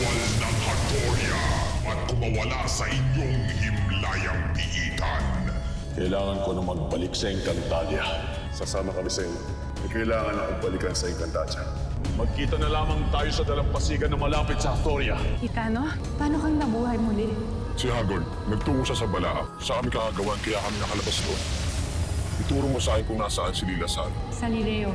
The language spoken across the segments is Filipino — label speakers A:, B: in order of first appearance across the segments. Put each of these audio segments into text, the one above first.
A: Bawal ng Hattorya at kumawala sa inyong himlayang piitan.
B: Kailangan ko na magbalik sa Encantadia.
C: Sasama kami sa inyo. May kailangan akong balikan sa Encantadia.
B: Magkita na lamang tayo sa dalampasigan na malapit sa Hattorya.
D: Kitano, paano kang nabuhay muli?
C: Si Hagorn, nagtungo siya sa Balaa. Sa kami kakagawan kaya kami nakalabas doon. Ituro mo sa akin kung nasaan si Lilasal.
D: Sa Lireo.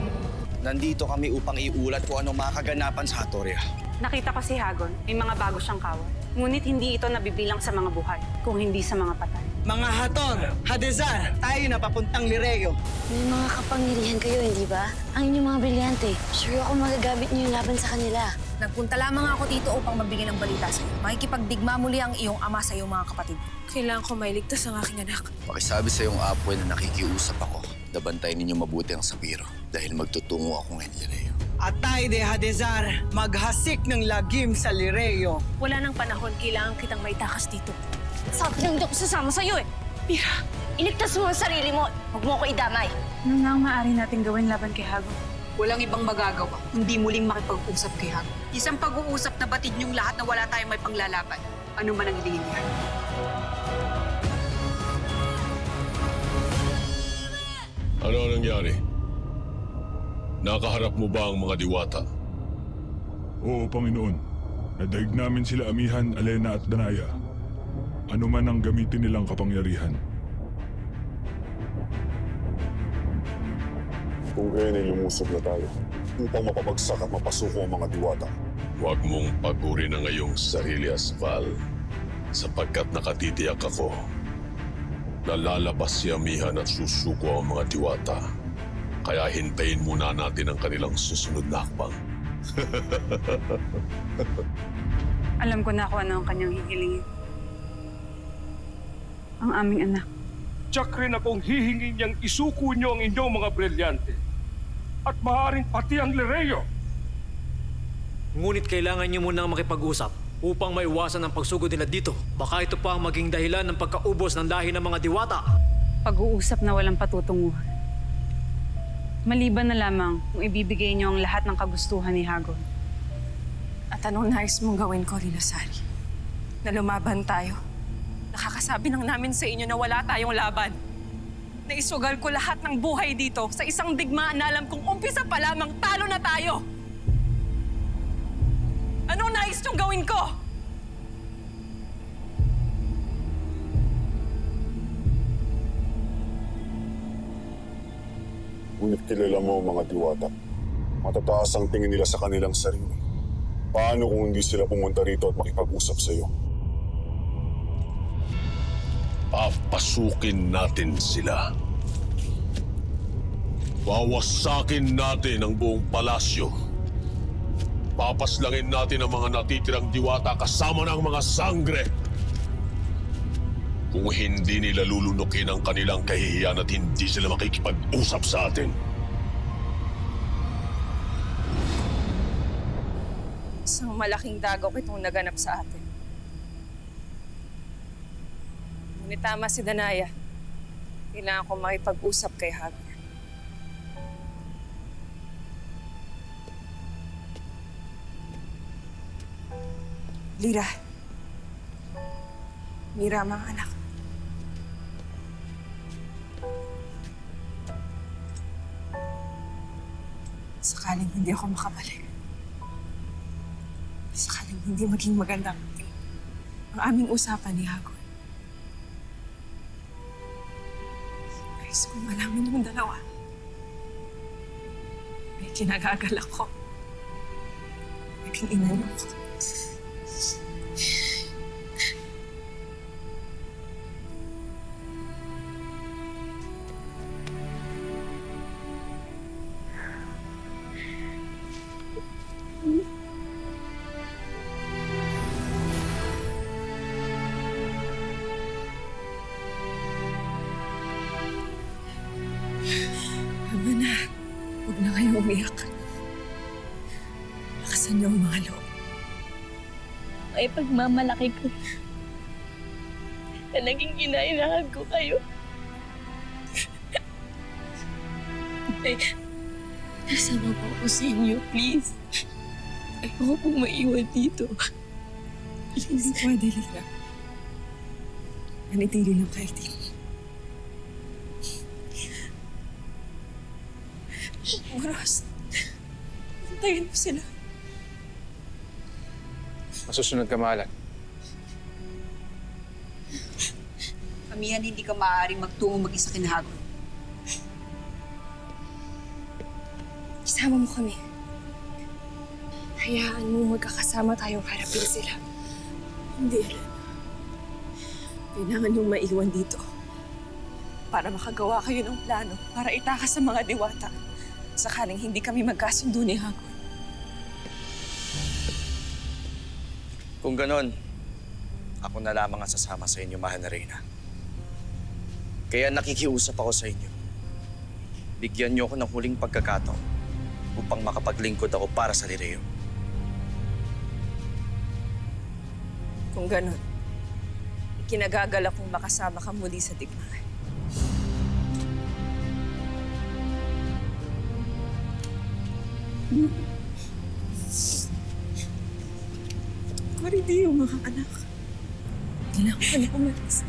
E: Nandito kami upang iulat kung anong mga kaganapan sa Hattorya.
F: Nakita ko si Hagon, may mga bago siyang kawan. Ngunit hindi ito nabibilang sa mga buhay, kung hindi sa mga patay.
G: Mga Haton, Hadezar, tayo na papuntang Lireo.
H: May mga kapangyarihan kayo, hindi ba? Ang inyong mga brilyante. Sure ako magagamit niyo yung laban sa kanila.
I: Nagpunta lamang ako dito upang magbigay ng balita sa'yo. Makikipagdigma muli ang iyong ama sa iyong mga kapatid.
D: Kailangan ko mailigtas ang aking anak.
E: Pakisabi sa iyong apoy na nakikiusap ako. Nabantayan ninyo mabuti ang Sapiro dahil magtutungo ako ngayon Lireo.
G: At tayo de Hadezar, maghasik ng lagim sa Lireo.
D: Wala nang panahon, kailangan kitang maitakas dito.
H: Sabi nang hindi ako sasama sa'yo eh.
D: Mira,
H: Iligtas mo ang sarili mo. Huwag mo ko idamay.
F: Ano nga ang maaari natin gawin laban kay Hagon?
I: Walang ibang magagawa, hindi muling makipag-usap kay Hagon. Isang pag-uusap na batid niyong lahat na wala tayong may panglalaban. Ano man ang hilingin niya.
B: Ano ang nangyari? Nakaharap mo ba ang mga diwata?
C: Oo, Panginoon. Nadaig namin sila Amihan, Alena at Danaya. Ano man ang gamitin nilang kapangyarihan. Kung gayon ay lumusog na tayo upang mapabagsak at mapasuko ang mga diwata.
B: Huwag mong pagurin ang iyong sarili, Asval, sapagkat nakatitiyak ako na lalabas si Amihan at susuko ang mga diwata. Kaya hintayin muna natin ang kanilang susunod na hakbang.
F: Alam ko na kung ano ang kanyang hihilingin. Ang aming anak.
J: Tiyak rin akong hihingin niyang isuko niyo ang inyong mga brilyante. At maaaring pati ang Lireo.
K: Ngunit kailangan niyo munang makipag-usap upang maiwasan ang pagsugod nila dito. Baka ito pa ang maging dahilan ng pagkaubos ng lahi ng mga diwata.
F: Pag-uusap na walang patutunguhan. Maliban na lamang kung ibibigay niyo ang lahat ng kagustuhan ni Hagon.
D: At anong nais mong gawin ko, Lilasari? Na lumaban tayo? Nakakasabi lang namin sa inyo na wala tayong laban. Naisugal ko lahat ng buhay dito sa isang digmaan na alam kong umpisa pa lamang talo na tayo. Anong nais niyong gawin ko?
C: Ngunit kilala mo mga diwata. Matataas ang tingin nila sa kanilang sarili. Paano kung hindi sila pumunta rito at makipag-usap sa iyo?
B: Papasukin natin sila. Wawasakin natin ang buong palasyo. Papaslangin natin ang mga natitirang diwata kasama ng mga sangre. Kung hindi nila lulunukin ang kanilang kahihiyan at hindi sila makikipag-usap sa atin.
D: Isang malaking dagaw itong naganap sa atin. Ngunit tama si Danaya. Kailangan ko makipag-usap kay Hagon. Lira. Mira, mga anak. Sakaling hindi ako makabalik. Sakaling hindi maging maganda ang aming usapan ni Hagon. Nais kong malaman yung dalawa. May kinagagalak ko. Naging ina niyo ko. Tama na. Huwag na kayong umiyak. Lakasan niyo ang mga loob.
H: Ay pagmamalaki ko na naging inainahan ko kayo. Ay, nasama po ako sa inyo, please. Ayoko pong maiwan dito.
D: Hindi pwede, Lila. Manitili lang kayo dito. Buros, hintayin mo sila.
L: Masusunod ka, Mahalan.
I: Amihan, hindi ka maaaring magtungo mag-isa kina Hagrid.
D: Isama mo kami. Hayaan mo magkakasama tayong harapin sila. Hindi, Ellen. Kailangan niyong maiwan dito para makagawa kayo ng plano para itakas sa mga diwata sakaling hindi kami magkasundo ni Hagrid.
E: Kung ganon, ako na lamang ang sasama sa inyo, mahal na Reyna. Kaya nakikiusap ako sa inyo. Bigyan niyo ako ng huling pagkakataon upang makapaglingkod ako para sa Lireo.
D: Kung ganon, ikinagagalak kong makasama ka muli sa digmaan. Maridi yung mga anak. Kailangan ka na umalis.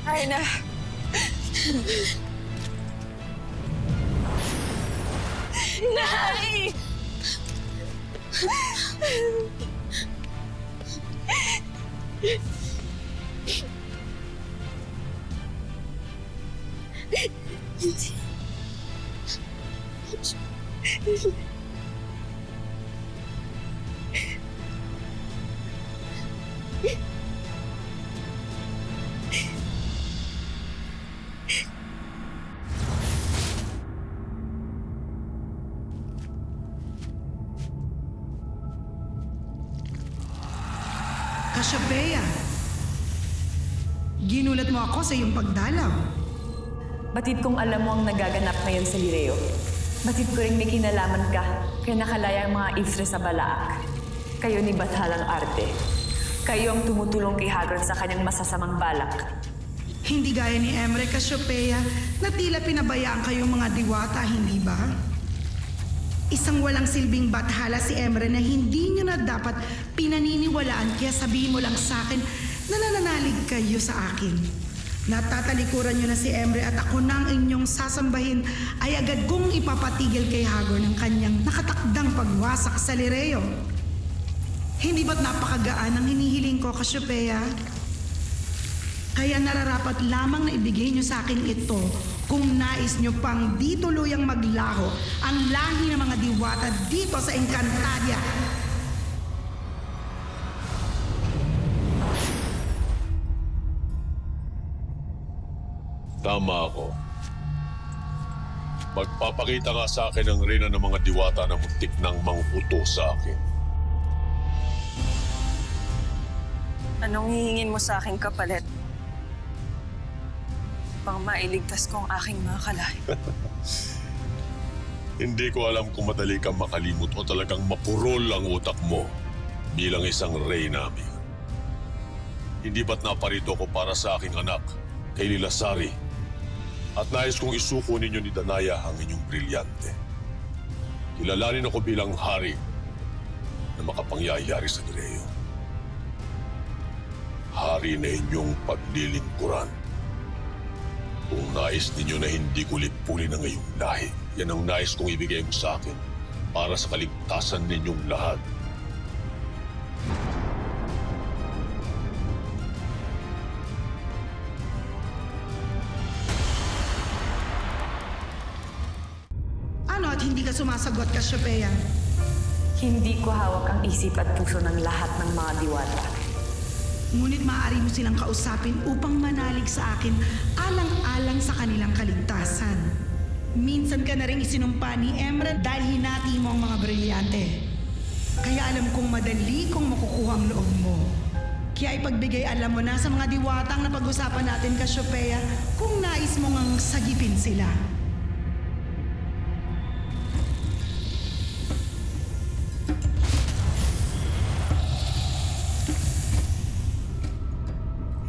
D: Ay na. Nay!
M: Cassiopeia, ginulat mo ako sa iyong pagdalaw.
N: Batid kong alam mo ang nagaganap ngayon sa Lireo. Batid ko rin may kinalaman ka kaya nakalaya ang mga Ifre sa Balaak. Kayo ni Bathalang Arte. Kayo ang tumutulong kay Hagrid sa kanyang masasamang balak.
M: Hindi gaya ni Emre, Cassiopeia, na tila pinabayaan kayong mga diwata, hindi ba? Isang walang silbing bathala si Emre na hindi niyo na dapat pinaniniwalaan kaya sabihin mo lang sa akin na nananalig kayo sa akin. Natatalikuran niyo na si Emre at ako na ang inyong sasambahin ay agad kong ipapatigil kay Hagrid ng kanyang nakatakdang pagwasak sa Lireo. Hindi ba't napakagaan ang hinihiling ko, Cassiopeia? Kaya nararapat lamang na ibigay niyo sa akin ito kung nais niyo pang di tuluyang maglaho ang lahi ng mga diwata dito sa Encantadia.
B: Tama ako. Magpapakita nga sa akin ang reyna ng mga diwata na muntik nang manghuto sa akin.
D: Anong hihingin mo sa aking kapalit? Pang mailigtas ko ang aking mga kalahi.
B: Hindi ko alam kung madali kang makalimot o talagang mapurol ang utak mo bilang isang reyna, amiga. Hindi ba't naparito ko para sa aking anak, kay Lilasari, at nais kong isuko ninyo ni Danaya ang inyong brilyante. Kilalanin ako bilang hari na makapangyayari sa Lireo. Hari na inyong paglilingkuran. Kung nais ninyo na hindi ko lipulin ang iyong lahi, yan ang nais kong ibigay mo sa akin para sa kaligtasan ninyong lahat.
M: Ano at hindi ka sumasagot, Cassiopeia?
N: Hindi ko hawak ang isip at puso ng lahat ng mga diwata.
M: Ngunit maaari mo silang kausapin upang manalig sa akin alang-alang sa kanilang kaligtasan. Minsan ka na rin isinumpa ni Emre dahil hinati mo ang mga brilyante. Kaya alam kong madali kong makukuha ang loob mo. Kaya ipagbigay alam mo na sa mga diwatang na pag-usapan natin, Cassiopeia, kung nais mo ngang sagipin sila.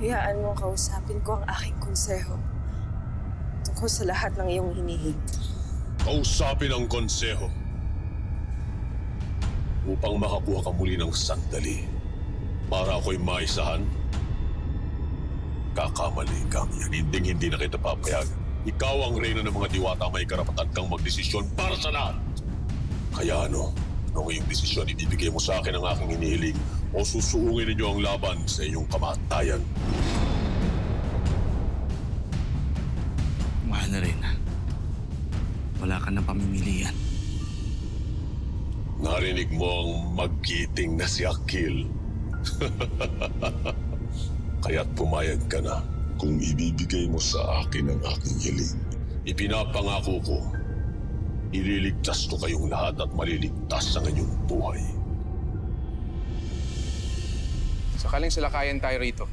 D: Hayaan mo kausapin ko ang aking konseho tungkol sa lahat ng iyong hinihingi.
B: Kausapin ang konseho upang makakuha ka muli ng sandali para ako'y maisahan. Kakamali ka, Mian. Hindi na kita papayagan. Ikaw ang reyna ng mga diwata, may karapatan kang magdesisyon para sa lahat. Kaya ano iyong desisyon, ibibigay mo sa akin ang aking hinihiling o susuungin ninyo ang laban sa inyong kamatayan?
E: Mahal na Reyna. Wala ka ng pamimilian.
B: Narinig mo ang magkiting na si Akil. Kaya't pumayag ka na kung ibibigay mo sa akin ang aking hiling. Ipinapangako ko, ililigtas ko kayong lahat at maliligtas ang inyong buhay.
L: Sakaling silakayan tayo rito,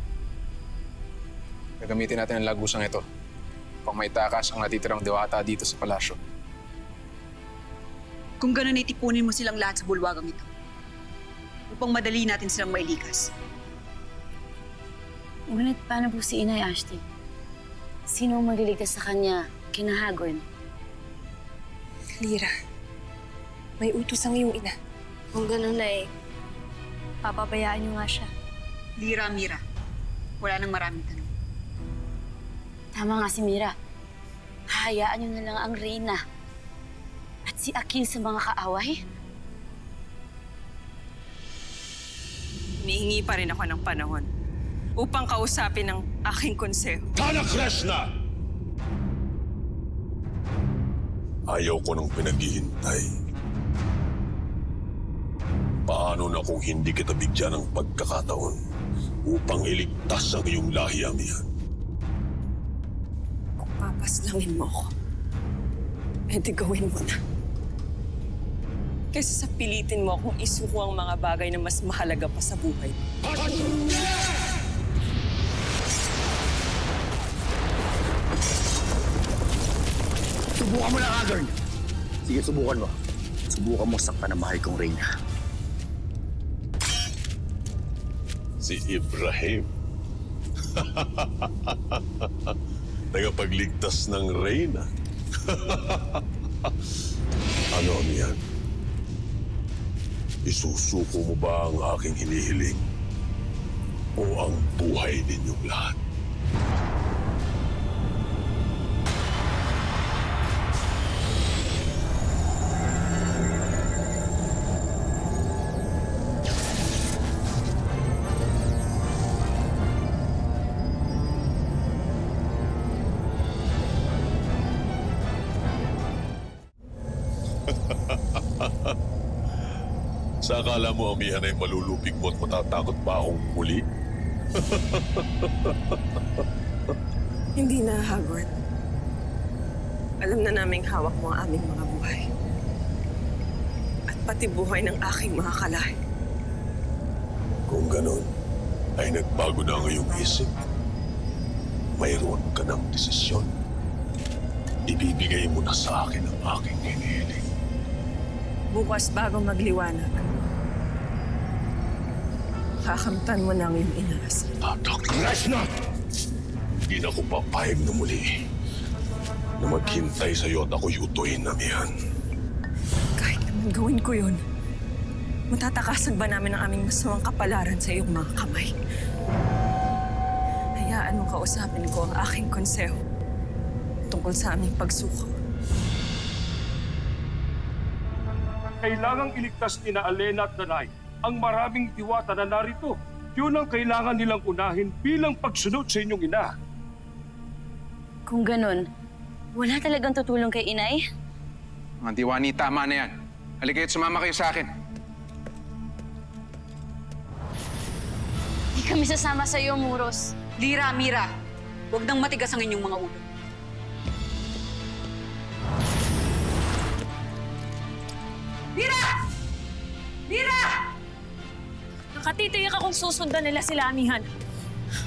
L: gagamitin natin ang lagusang ito upang maitakas ang natitirang diwata dito sa palasyo.
I: Kung ganun, itipunin mo silang lahat sa bulwagang ito upang madali natin silang mailikas.
H: Ngunit paano po si Inay Ashti? Sino ang magliligtas sa kanya kina Hagorn?
D: Lyra, may utos ang iyong ina.
H: Kung ganun na papabayaan niyo nga siya.
I: Lyra, Mira, wala nang maraming tanong.
H: Tama nga si Mira. Hahayaan niyo na lang ang Reyna at si Akil sa mga kaaway.
D: Humihingi pa rin ako ng panahon upang kausapin ang aking konseho.
B: Tana Krishna! Ayaw ko nang pinaghihintay. Paano na kung hindi kita bigyan ng pagkakataon upang iligtas ang iyong lahi, Amihan?
D: Kung papaslangin mo ako, edi gawin mo na. Kaysa sa pilitin mo akong isuko ang mga bagay na mas mahalaga pa sa buhay.
E: Subukan mo na, Hagorn! Sige, subukan mo. Subukan mo saktan ang mahal kong Reyna.
B: Si Ibrahim. Tagapagligtas ng Reyna. Ano, Amihan? Isusuko mo ba ang aking hinihiling o ang buhay ninyong lahat? Sa akala mo, Amihan, ay malulupig mo at matatakot pa akong muli?
D: Hindi na, Hagorn. Alam na naming hawak mo ang aming mga buhay. At pati buhay ng aking mga kalahi.
B: Kung ganon, ay nagbago na ang iyong isip. Mayroon ka ng desisyon. Ibibigay mo na sa akin ang aking hinihiling.
D: Bukas bago magliwanag, kakamtan mo na ang iyong inaas.
B: Tata Krishna! Hindi na ako papayag na muli na maghintay sa'yo at ako'y utuin, Amihan.
D: Kahit naman gawin ko yun, matatakasan ba namin ang aming masamang kapalaran sa iyong mga kamay? Hayaan mong kausapin ko ang aking konseho tungkol sa aming pagsuko.
J: Kailangang iligtas ni na Alena at Danay ang maraming diwata na narito. Yun ang kailangan nilang unahin bilang pagsunod sa inyong ina.
H: Kung ganun, wala talagang tutulong kay Inay?
L: Mga diwani, tama na yan. Halika kayo't sumama kayo sa akin.
H: Di kami sasama sa iyo, Muros.
I: Lyra, Mira, huwag nang matigas ang inyong mga ulo. Mira! Mira!
D: Nakatitiyak akong susundan nila sila, Amihan.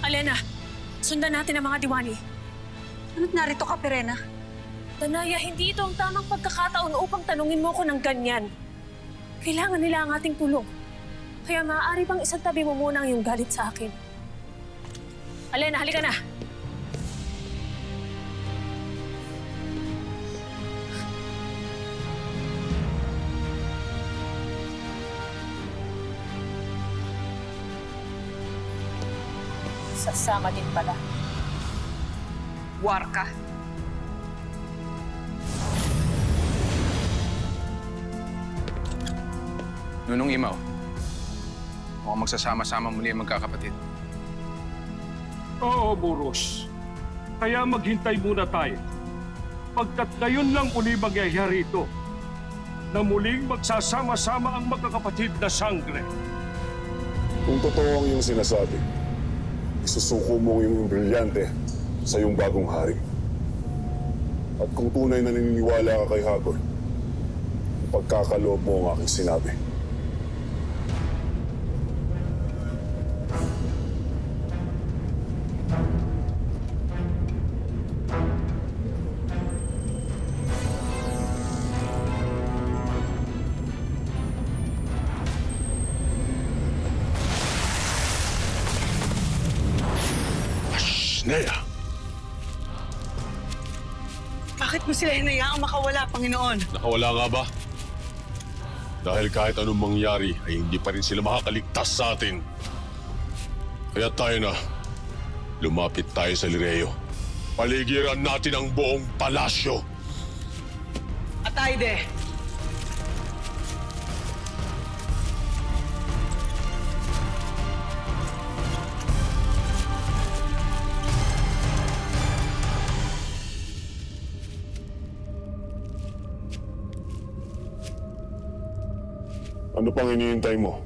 D: Alena, sundan natin ang mga diwani.
I: Ano't narito ka, Perena?
D: Danaya, hindi ito ang tamang pagkakataon upang tanungin mo ko ng ganyan. Kailangan nila ang ating tulong. Kaya maaari bang isang tabi mo muna ang iyong galit sa akin? Alena, halika na! Sasama din pala.
I: War ka.
L: Nunong Imaw, mukhang magsasama-sama muli ang magkakapatid.
J: Oo, Buros. Kaya maghintay muna tayo. Pagkat ngayon lang uli mangyayari ito, na muling magsasama-sama ang magkakapatid na sangre.
C: Kung totoo ang iyong sinasabi, isusuko mo yung brilyante sa iyong bagong hari. At kung tunay na naniniwala ka kay Hagor, ipagkakaloob mo ang aking sinabi.
B: Nea,
G: Bakit mo sila hinayaang makawala, Panginoon?
B: nakawala nga ba? Dahil kahit anong mangyari ay hindi pa rin sila makakaligtas sa atin. Kaya tayo na, lumapit tayo sa Lireo. Paligiran natin ang buong palasyo.
G: Atayde!
C: Ano pang hinihintay mo?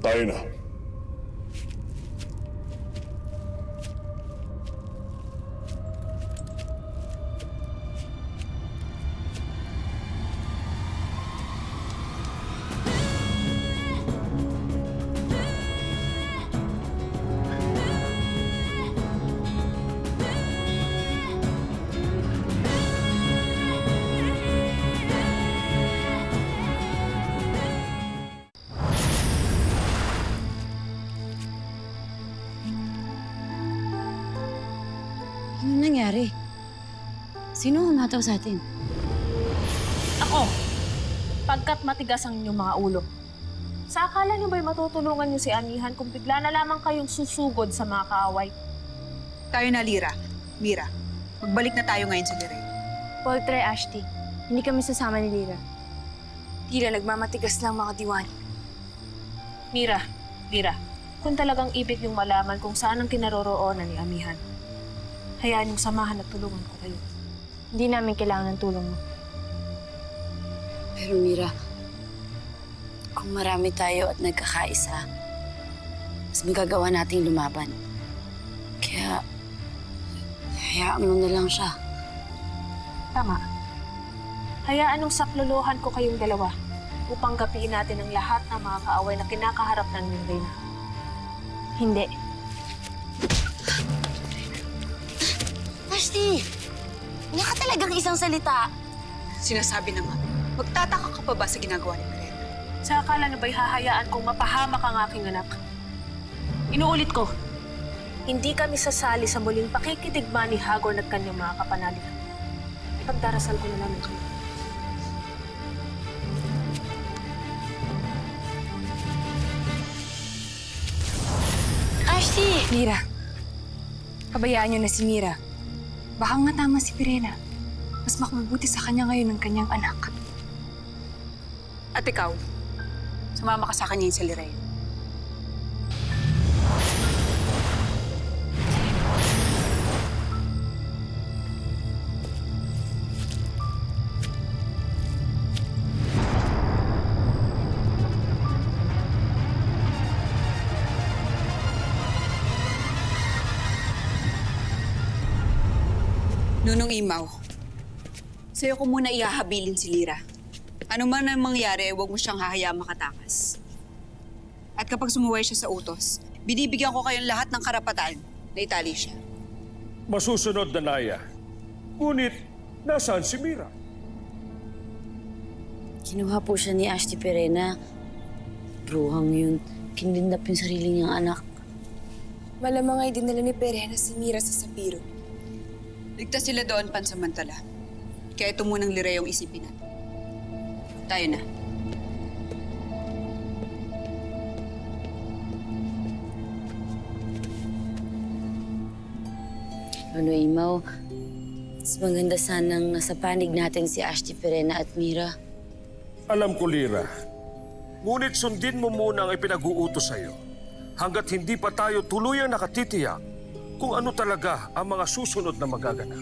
C: Tayo na.
H: Ano nangyari? Sino humataw sa atin?
D: Ako! Pagkat matigas ang inyong mga ulo. Sa akala niyo ba'y matutulungan niyo si Amihan kung bigla na lamang kayong susugod sa mga kaaway?
I: Tayo na, Lyra. Mira, magbalik na tayo ngayon sa Lireo.
O: Poltre, Ashti. Hindi kami sasama ni Lyra. Tila nagmamatigas lang mga diwani.
D: Mira, Lyra, kung talagang ibig niyong malaman kung saan ang kinaroroonan ni Amihan, hayaan niyong samahan at tulungan ko kayo.
O: Hindi namin kailangan ng tulong mo.
H: Pero Mira, kung marami tayo at nagkakaisa, mas magagawa nating lumaban. Kaya, hayaan mo na lang siya.
D: Tama. Hayaan nung saklolohan ko kayong dalawa upang gapiin natin ang lahat ng mga kaaway na kinakaharap ng Reyna.
O: Hindi.
H: Ashti! Wala ka talagang isang salita.
I: Sinasabi na nga, magtataka ka pa ba sa ginagawa ni Mirena?
D: Sa akala na ba'y hahayaan kong mapahamak ang aking anak? Inuulit ko, hindi kami sasali sa muling pakikidigma ni Hagor at kanyang mga kapanalig. Ipagdarasal ko na namin kayo.
H: Ashti!
O: Mira, pabayaan niyo na si Mira. Baka nga tama si Pirena. Mas makabubuti sa kanya ngayon ng kanyang anak.
I: At ikaw, sumama ka sa akin ngayon sa Lireo. Nunong Imaw, sa'yo ko muna ihahabilin si Lyra. Ano man ang mangyari, huwag mo siyang hahayaang makatakas. At kapag sumuway siya sa utos, binibigyan ko kayong lahat ng karapatan na itali siya.
J: Masusunod na Naya. Ngunit, nasaan si Mira?
H: Kinuha po siya ni Ashti Pirena. Bruhang yun. Kinidnap yung sarili niyang anak.
O: Malamang ay dinala ni Perena si Mira sa Sapiro.
I: Ligtas sila doon pansamantala. Kaya ito munang Lireyong isipin natin. Tayo na.
H: Ano, Imaw? Mas maganda sanang nasa panig natin si Ashti Perena at Mira.
J: Alam ko, Lira. Ngunit sundin mo muna ang ipinag-uutos sa'yo hanggat hindi pa tayo tuluyang nakatitiyak kung ano talaga ang mga susunod na magaganap.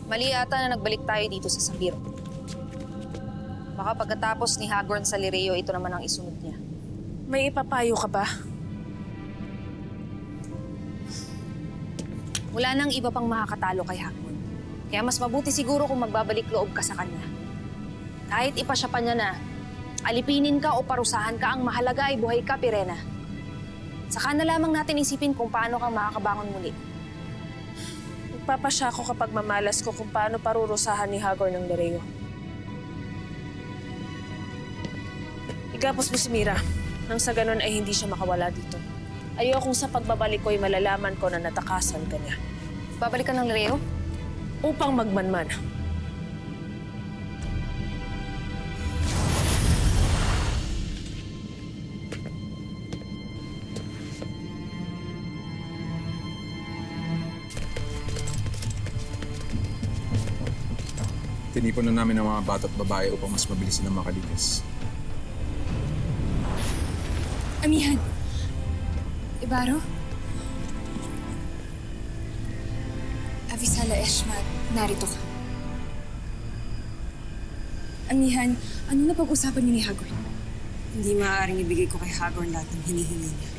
P: Mali ata na nagbalik tayo dito sa Sapiro. Baka pagkatapos ni Hagorn sa Lireo, ito naman ang isunod niya.
D: May ipapayo ka ba?
P: Wala nang iba pang makakatalo kay Hagorn. Kaya mas mabuti siguro kung magbabalik loob ka sa kanya. Kahit ipasya pa niya na, alipinin ka o parusahan ka, ang mahalaga ay buhay ka, Pirena. Saka na lamang natin isipin kung paano ka makakabangon muli.
D: Nagpapasya ako kapag mamalas ko kung paano parurusahan ni Hagorn ng Lireo. Igapos mo si Mira, nang sa ganun ay hindi siya makawala dito. Ayokong sa pagbabalik ko ay malalaman ko na natakasan ka niya.
P: Babalik ka ng Lireo?
D: Upang magmanman.
L: Tinipon na namin ang mga bata at babae upang mas mabilis silang makalikas.
O: Amihan! Ibaro? Avisala Eshmat, narito ka. Amihan, ano na pag-usapan niyo ni Hagorn?
D: Hindi maaaring ibigay ko kay Hagorn lahat ng hinihingi niya.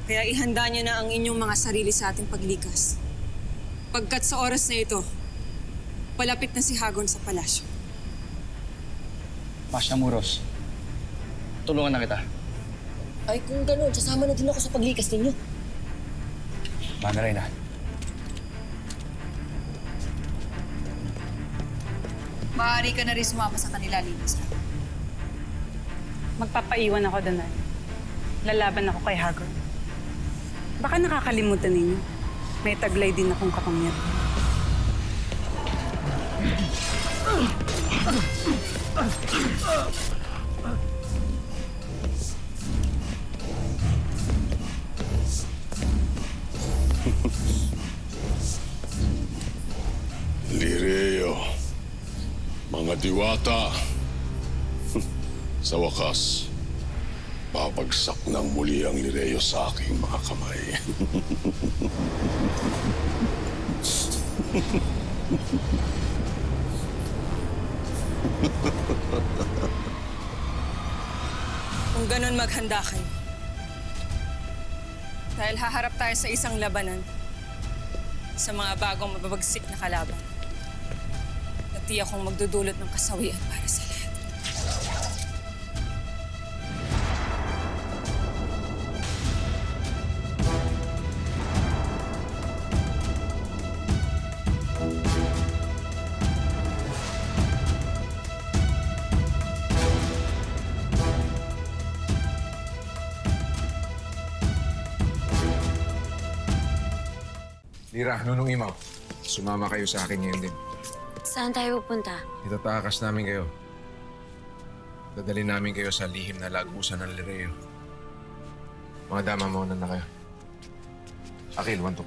D: Kaya ihanda niyo na ang inyong mga sarili sa ating paglikas. Pagkat sa oras na ito, palapit na si Hagorn sa palasyo.
E: Masya Muros, tulungan na kita.
H: Ay, kung gano'n, sasama na din ako sa paglikas ninyo.
E: Mana Reyna.
I: Maaari ka na rin sumama sa kanila, Linis.
F: Magpapaiwan ako doon. Lalaban ako kay Hagorn. Baka nakakalimutan ninyo. May taglay din akong kapangyarihan.
B: Lireo, mga diwata, sa wakas, babagsak ng muli ang Lireo sa aking mga kamay.
D: Kung ganun, maghanda kayo. Dahil haharap tayo sa isang labanan sa mga bagong mababagsik na kalaban. Nati akong magdudulot ng kasawian para sa lahat.
L: Lira, Nunong Imaw, sumama kayo sa akin ngayon din.
H: Saan tayo pupunta?
L: Itatakas namin kayo. Dadali namin kayo sa lihim na lagusan ng Lireo. Mga dama, mauna na kayo. Akil, wantok.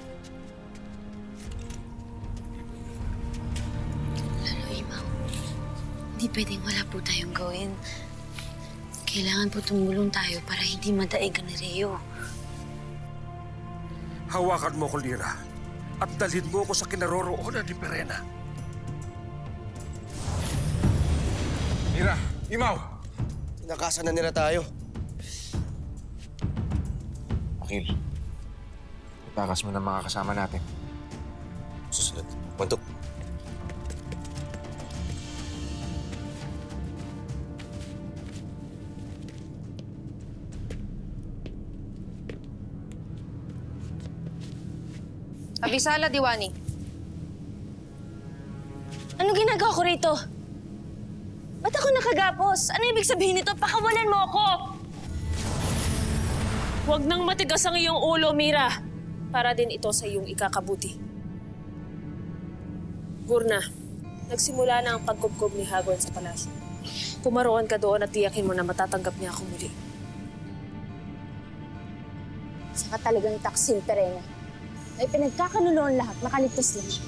H: Lalo, Imaw. Hindi pwedeng wala po tayong gawin. Kailangan po tumulong tayo para hindi madaig ang Lireo.
J: Hawakan mo ko, Lira, at dalhin mo ko sa kinaroroonan ni Perena.
L: Lira, Imaw!
E: Tinakasan na nila tayo.
L: Akil, itakas mo na mga kasama natin.
E: Susunod. Wantok.
P: Abisala, Diwani.
Q: Ano ginagawa ko rito? Ba't ako nakagapos? Ano ibig sabihin nito? Pakawalan mo ako!
N: Huwag nang matigas ang iyong ulo, Mira. Para din ito sa iyong ikakabuti. Gurna, nagsimula na ang pagkubkob ni Hagor sa palasyo. Pumaroon ka doon at tiyakin mo na matatanggap niya ako muli.
Q: Saka talagang taksil, Perena. May pinagkakanuloan lahat, makaligtas lang siya.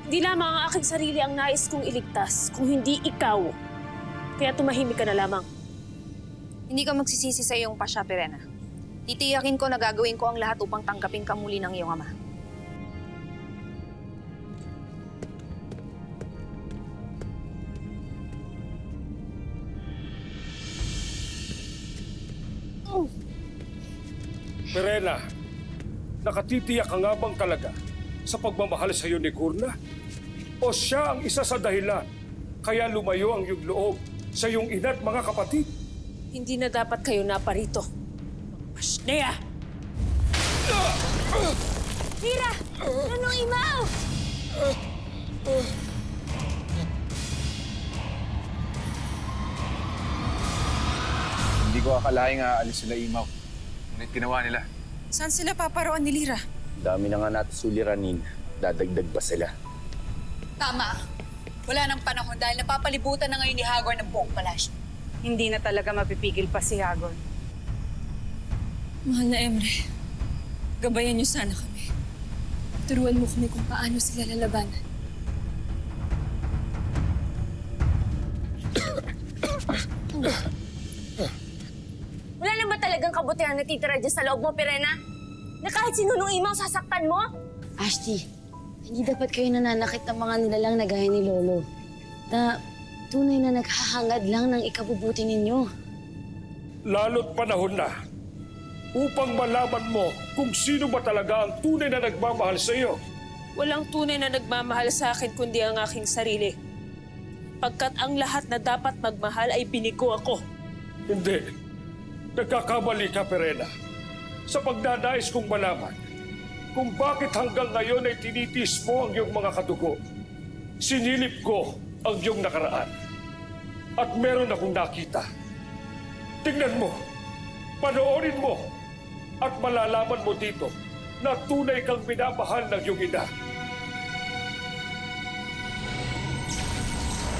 N: Hindi lamang ang aking sarili ang nais kong iligtas, kung hindi ikaw. Kaya tumahimik ka na lamang.
P: Hindi ka magsisisi sa iyong pasya, Pirena. Titiyakin ko na gagawin ko ang lahat upang tanggapin ka muli ng iyong ama.
J: Pirena, nakatitiyak ka nga bang talaga sa pagmamahal sa iyo ni Gurna? O siya ang isa sa dahilan kaya lumayo ang iyong loob sa iyong ina at mga kapatid?
N: Hindi na dapat kayo naparito. Masneya!
Q: Mira! Nunong Imaw!
L: Hindi ko akalaing aalis sila Imaw. Ngunit ginawa nila.
D: Saan sila paparoon ni Lira?
E: Dami na nga natin suliranin. Dadagdag ba sila?
I: Tama. Wala nang panahon dahil napapalibutan na ngayon ni Hagor ng buong palasyo.
F: Hindi na talaga mapipigil pa si Hagor.
O: Mahal na Emre, gabayan niyo sana kami. Turuan mo kami kung paano sila lalabanan.
Q: Wala na ba talagang kabutihan na titira dyan sa loob mo, Pirena? Na kahit sinunong imaw sasaktan mo?
H: Ashti, hindi dapat kayo nananakit ng mga nilalang na gaya ni Lolo. Na tunay na naghahangad lang ng ikabubuti ninyo.
J: Lalo't panahon na upang malaman mo kung sino ba talaga ang tunay na nagmamahal sa iyo.
N: Walang tunay na nagmamahal sa akin kundi ang aking sarili. Pagkat ang lahat na dapat magmahal ay binigo ako.
J: Hindi. Nagkakamali ka, Pirena, sa pagdadais kong malaman kung bakit hanggang ngayon ay tinitis mo ang iyong mga kadugo. Sinilip ko ang iyong nakaraan at meron akong nakita. Tingnan mo, panoorin mo at malalaman mo dito na tunay kang minamahal ng iyong ina.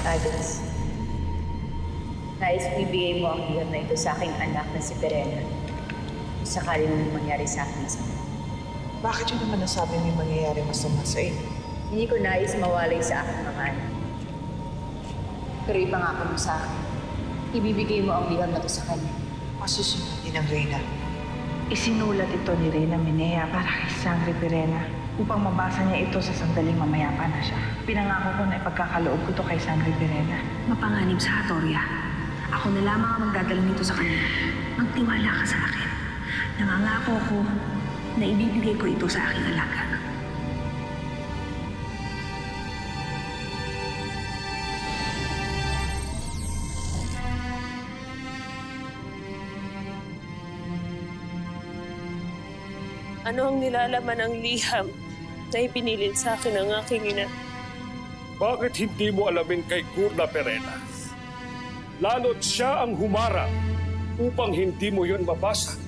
R: Agnes, nais ko ibigay mo ang liham na ito sa aking anak na si Pirena. Kung sakali mo mangyari sa akin masama.
S: Bakit yun naman nasabi may mangyayari masama sa inyo?
R: Hindi ko nais mawalay sa aking mga anak. Pero ipangako mo sa akin, ibibigay mo ang liham na ito sa kanya.
S: Masusunod din ang Reyna.
T: Isinulat ito ni Reyna Minea para kay Sangre Pirena upang mabasa niya ito sa sandaling mamayapa na siya. Pinangako ko na ipagkakaloob ko ito kay Sangre Pirena.
O: Mapanganib sa Hatoria. Ako na lamang ang magdadala nito sa kanya. Magtiwala ka sa akin. Nangangako ko na ibibigay ko ito sa aking alaga.
N: Ano ang nilalaman ng liham na ipinilin sa akin ng aking ina?
J: Bakit hindi mo alamin kay Gurna, Pirena? Lalo't siya ang humarang upang hindi mo yun mabasa.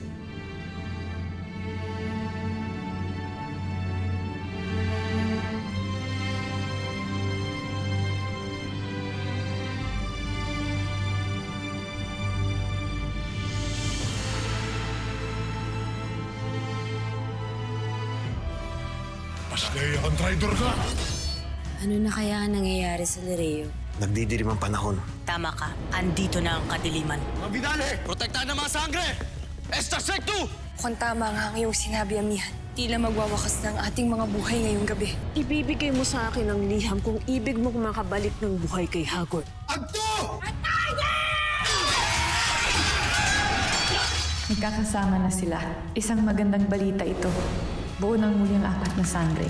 A: Masneya, ang traitor ka!
H: Ano na kaya ang nangyayari sa Lireo?
U: Nagdidilim ang panahon.
V: Tama ka. Andito na ang kadiliman.
U: Mga bidale! Protektahan ng mga sangre! Esta Sectu!
O: Mukhang tama nga ang iyong sinabi, Amihan. Tila magwawakas na ang ating mga buhay ngayong gabi.
N: Ibibigay mo sa akin ang liham kung ibig mong makabalik ng buhay kay Hagor.
U: Agto!
N: Nagkakasama na sila. Isang magandang balita ito. Buo ng muli ang apat na sangre.